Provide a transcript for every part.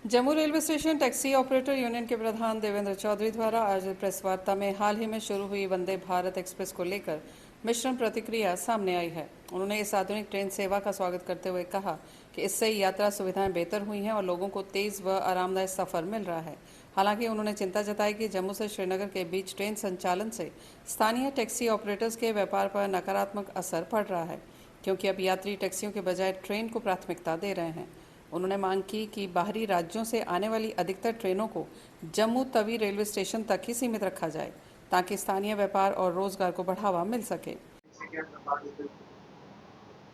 Jammu railway station taxi operator union के प्रधान देवेंद्र चौधरी द्वारा आयोजित प्रेस वार्ता में हाल ही में शुरू हुई वंदे भारत एक्सप्रेस को लेकर मिश्रण प्रतिक्रिया सामने आई है। उन्होंने इस आधुनिक ट्रेन सेवा का स्वागत करते हुए कहा कि इससे यात्रा सुविधाएं बेहतर हुई हैं और लोगों को तेज व आरामदायक सफर मिल रहा है। हालांकि उन्होंने चिंता जताई कि जम्मू से श्रीनगर के बीच ट्रेन संचालन से स्थानीय टैक्सी ऑपरेटर्स के व्यापार पर नकारात्मक असर पड़ रहा है, क्योंकि अब यात्री टैक्सियों के बजाय ट्रेन को प्राथमिकता दे रहे हैं। उन्होंने मांग की कि बाहरी राज्यों से आने वाली अधिकतर ट्रेनों को जम्मू तवी रेलवे स्टेशन तक ही सीमित रखा जाए, ताकि स्थानीय व्यापार और रोजगार को बढ़ावा मिल सके।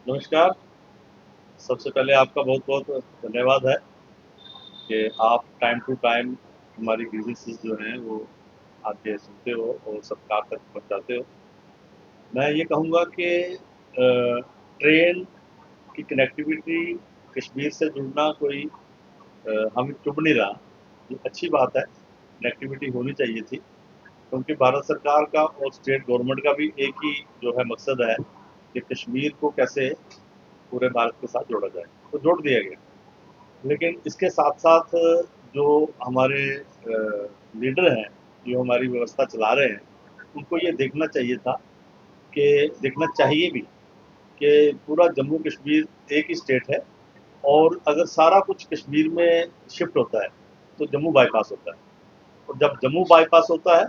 नमस्कार। सबसे पहले आपका बहुत बहुत धन्यवाद है कि आप टाइम टू टाइम हमारी ग्रीवेंसेस जो हैं वो आके सुनते हो और सरकार तक पहुंचाते हो। मैं ये कहूँगा कि ट्रेन की कनेक्टिविटी कश्मीर से जुड़ना कोई हमें चुभ नहीं रहा। ये अच्छी बात है, कनेक्टिविटी होनी चाहिए थी, क्योंकि भारत सरकार का और स्टेट गवर्नमेंट का भी एक ही जो है मकसद है कि कश्मीर को कैसे पूरे भारत के साथ जोड़ा जाए, तो जोड़ दिया गया। लेकिन इसके साथ साथ जो हमारे लीडर हैं, जो हमारी व्यवस्था चला रहे हैं, उनको ये देखना चाहिए था कि देखना चाहिए भी कि पूरा जम्मू कश्मीर एक ही स्टेट है, और अगर सारा कुछ कश्मीर में शिफ्ट होता है तो जम्मू बाईपास होता है, और जब जम्मू बाईपास होता है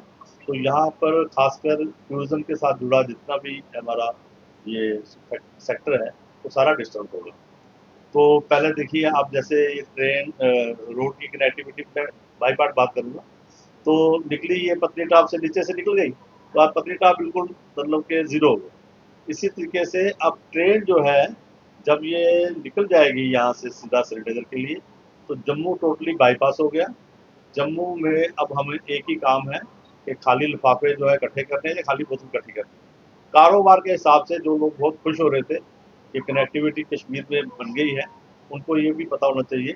तो यहाँ पर खासकर टूरिज्म के साथ जुड़ा जितना भी हमारा ये सेक्टर है वो सारा डिस्टर्ब होगा। तो पहले देखिए आप, जैसे ये ट्रेन रोड की कनेक्टिविटी पे बाई पार्ट बात करूँगा, तो निकली ये पत्नीटॉप से, नीचे से निकल गई तो आप पत्नीटॉप बिल्कुल मतलब के ज़ीरो हो गए। इसी तरीके से अब ट्रेन जो है, जब ये निकल जाएगी यहाँ से सीधा श्रीनगर के लिए, तो जम्मू टोटली बाईपास हो गया। जम्मू में अब हमें एक ही काम है कि खाली लिफाफे जो है इकट्ठे करने हैं या खाली बोतल इकट्ठी करनी है। कारोबार के हिसाब से जो लोग बहुत खुश हो रहे थे कि कनेक्टिविटी कश्मीर में बन गई है, उनको ये भी पता होना चाहिए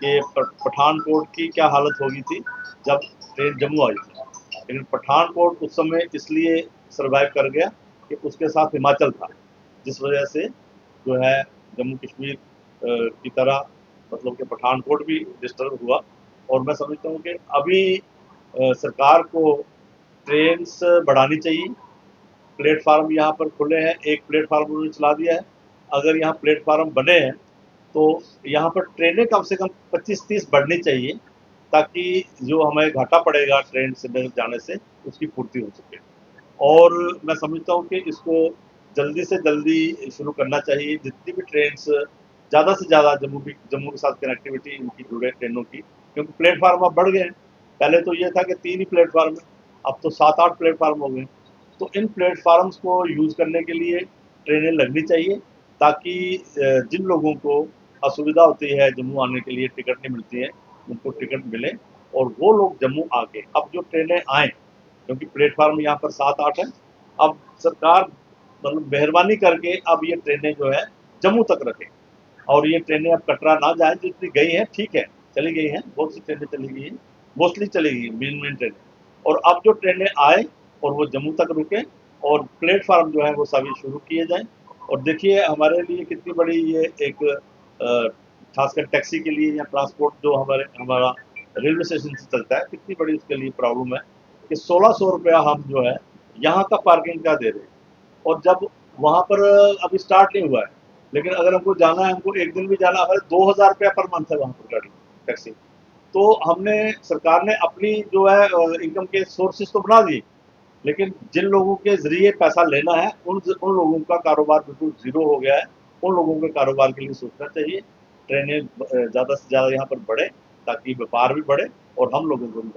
कि पठानकोट की क्या हालत होगी थी जब ट्रेन जम्मू आई थी। लेकिन पठानकोट उस समय इसलिए सरवाइव कर गया कि उसके साथ हिमाचल था, जिस वजह से जो है जम्मू कश्मीर की तरह मतलब कि पठानकोट भी डिस्टर्ब हुआ। और मैं समझता हूँ कि अभी सरकार को ट्रेन्स बढ़ानी चाहिए। प्लेटफार्म यहाँ पर खुले हैं, एक प्लेटफार्म उन्होंने चला दिया है। अगर यहाँ प्लेटफार्म बने हैं तो यहाँ पर ट्रेनें कम से कम 25-30 बढ़नी चाहिए, ताकि जो हमें घाटा पड़ेगा ट्रेन से जाने से उसकी पूर्ति हो सके। और मैं समझता हूँ कि इसको जल्दी से जल्दी शुरू करना चाहिए, जितनी भी ट्रेन ज़्यादा से ज़्यादा जम्मू के साथ कनेक्टिविटी इनकी जुड़े ट्रेनों की, क्योंकि प्लेटफार्म अब बढ़ गए हैं। पहले तो ये था कि 3 ही प्लेटफार्म है, अब तो 7-8 प्लेटफार्म हो गए। तो इन प्लेटफार्म्स को यूज़ करने के लिए ट्रेनें लगनी चाहिए, ताकि जिन लोगों को असुविधा होती है जम्मू आने के लिए, टिकट नहीं मिलती है, उनको टिकट मिले और वो लोग जम्मू आके अब जो ट्रेनें आएँ, क्योंकि प्लेटफार्म यहाँ पर 7-8 है। अब सरकार मतलब मेहरबानी करके अब ये ट्रेनें जो है जम्मू तक रखे, और ये ट्रेनें अब कटरा ना जाए। जितनी गई हैं ठीक है, चली गई हैं, बहुत सी ट्रेनें चली गई हैं, मोस्टली चली गई हैं मेन मेन ट्रेनें। और अब जो ट्रेनें आए और वो जम्मू तक रुके, और प्लेटफार्म जो है वो सभी शुरू किए जाएं। और देखिए हमारे लिए कितनी बड़ी ये एक खासकर टैक्सी के लिए या ट्रांसपोर्ट जो हमारे हमारा रेलवे स्टेशन से चलता है, कितनी बड़ी उसके लिए प्रॉब्लम है कि 1600 रुपया हम जो है यहाँ का पार्किंग का दे रहे हैं, और जब वहाँ पर अभी स्टार्ट नहीं हुआ है, लेकिन अगर हमको जाना है, हमको एक दिन भी जाना है, 2000 रुपया पर मंथ है वहाँ पर गाड़ी टैक्सी। तो हमने, सरकार ने अपनी जो है इनकम के सोर्सेज तो बना दिए, लेकिन जिन लोगों के जरिए पैसा लेना है उन लोगों का कारोबार बिल्कुल जीरो हो गया है। उन लोगों के कारोबार के लिए सोचना चाहिए। ट्रेनें ज़्यादा से ज़्यादा यहाँ पर बढ़े, ताकि व्यापार भी बढ़े और हम लोगों को भी